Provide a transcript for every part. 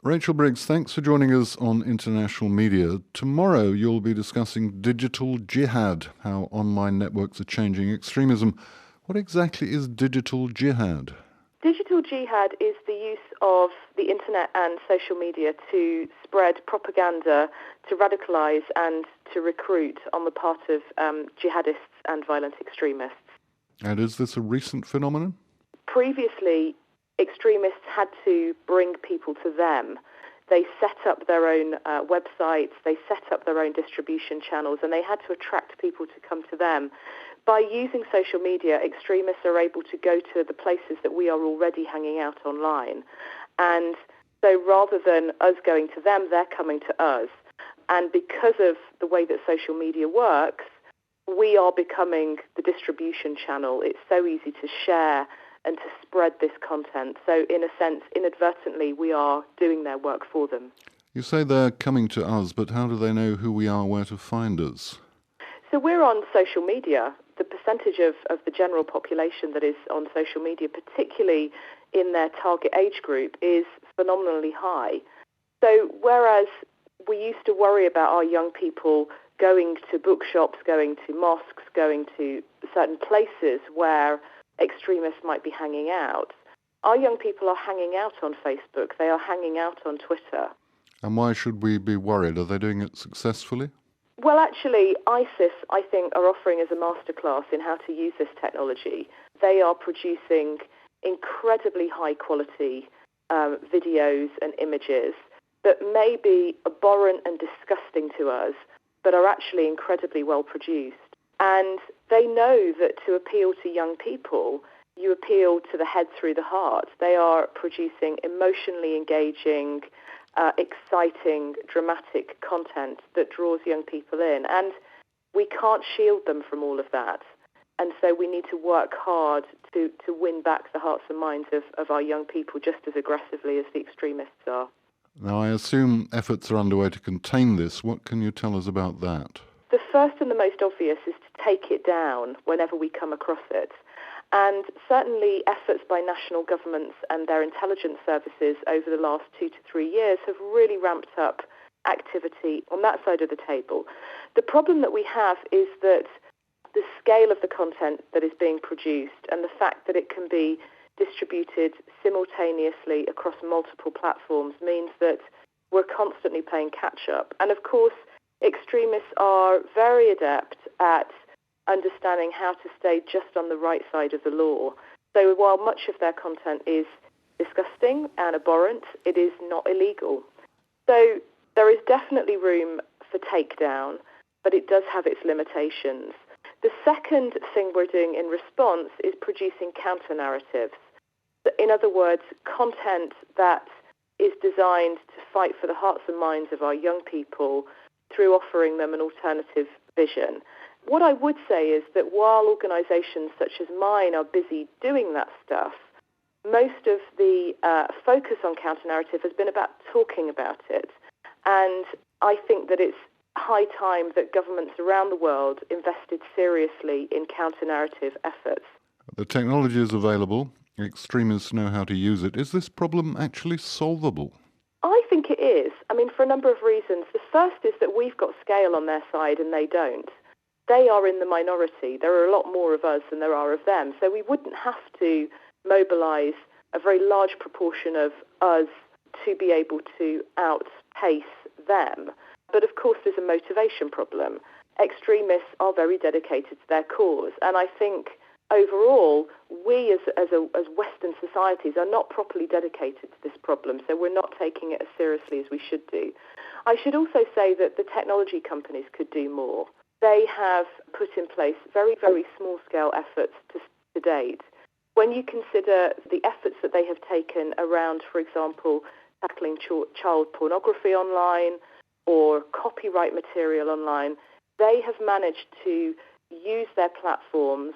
Rachel Briggs, thanks for joining us on International Media. Tomorrow you'll be discussing digital jihad, how online networks are changing extremism. What exactly is digital jihad? Digital jihad is the use of the internet and social media to spread propaganda, to radicalise and to recruit on the part of jihadists and violent extremists. And is this a recent phenomenon? Previously, extremists had to bring people to them. They set up their own websites, they set up their own distribution channels, and they had to attract people to come to them. By using social media, extremists are able to go to the places that we are already hanging out online. And so rather than us going to them, they're coming to us. And because of the way that social media works, we are becoming the distribution channel. It's so easy to share and to spread this content. So in a sense, inadvertently, we are doing their work for them. You say they're coming to us, but how do they know who we are, where to find us? So we're on social media. The percentage of the general population that is on social media, particularly in their target age group, is phenomenally high. So whereas we used to worry about our young people going to bookshops, going to mosques, going to certain places where extremists might be hanging out, our young people are hanging out on Facebook. They are hanging out on Twitter. And why should we be worried? Are they doing it successfully? Well, actually, ISIS, I think, are offering as a masterclass in how to use this technology. They are producing incredibly high-quality videos and images that may be abhorrent and disgusting to us, but are actually incredibly well-produced. And they know that to appeal to young people, you appeal to the head through the heart. They are producing emotionally engaging, exciting, dramatic content that draws young people in. And we can't shield them from all of that. And so we need to work hard to win back the hearts and minds of our young people just as aggressively as the extremists are. Now, I assume efforts are underway to contain this. What can you tell us about that? The first and the most obvious is to take it down whenever we come across it. And certainly efforts by national governments and their intelligence services over the last 2 to 3 years have really ramped up activity on that side of the table. The problem that we have is that the scale of the content that is being produced and the fact that it can be distributed simultaneously across multiple platforms means that we're constantly playing catch-up. And of course, extremists are very adept at understanding how to stay just on the right side of the law. So while much of their content is disgusting and abhorrent, it is not illegal. So there is definitely room for takedown, but it does have its limitations. The second thing we're doing in response is producing counter-narratives. In other words, content that is designed to fight for the hearts and minds of our young people through offering them an alternative vision. What I would say is that while organisations such as mine are busy doing that stuff, most of the focus on counter-narrative has been about talking about it. And I think that it's high time that governments around the world invested seriously in counter-narrative efforts. The technology is available. Extremists know how to use it. Is this problem actually solvable? I think it is. I mean, for a number of reasons. The first is that we've got scale on their side and they don't. They are in the minority. There are a lot more of us than there are of them. So we wouldn't have to mobilise a very large proportion of us to be able to outpace them. But of course, there's a motivation problem. Extremists are very dedicated to their cause. And I think overall, we as Western societies are not properly dedicated to this problem. So we're not taking it as seriously as we should do. I should also say that the technology companies could do more. They have put in place very, very small-scale efforts to date. When you consider the efforts that they have taken around, for example, tackling child pornography online or copyright material online, they have managed to use their platforms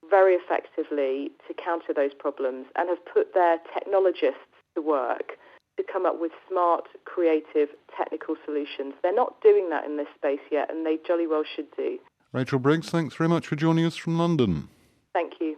very effectively to counter those problems and have put their technologists to work to come up with smart, creative, technical solutions. They're not doing that in this space yet, and they jolly well should do. Rachel Briggs, thanks very much for joining us from London. Thank you.